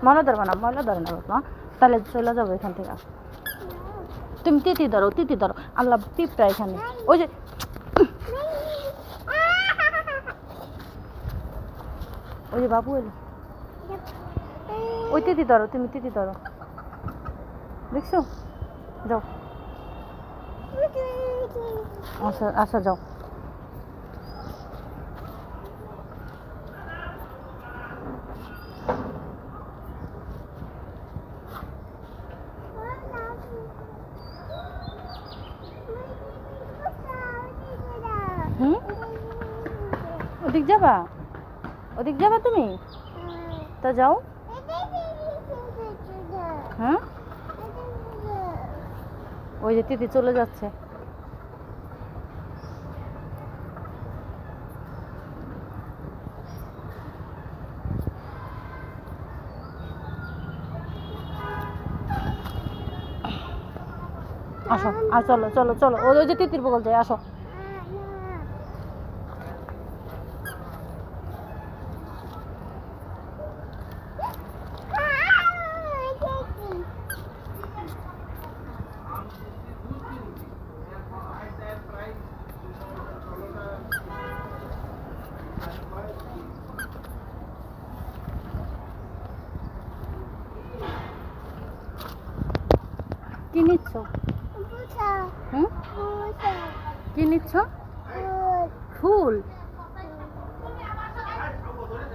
ময়লা ধরবে না, ময়লা ধরে না বাবা, তাহলে চলে যাবো এখান থেকে। তুমি তিতি ধরো, তিতি ধরো। আল্লাহ, পিঁপড়া এখানে। ওই যে ওই যে বাবু এলো। ওই তিতি ধরো, তুমি তিতি ধরো। দেখছো? যাও। আচ্ছা আচ্ছা, যাও। হুম, ওদিক যাবা? ওদিক যাবা তুমি? তা যাও। হ্যাঁ, ওই যে তিতি চলে যাচ্ছে। আসো, আর চলো চলো চলো, ওই যে তিতির বগল যায়, আসো। কি নিচ্ছ? হুম, কি নিচ্ছ? ফুল।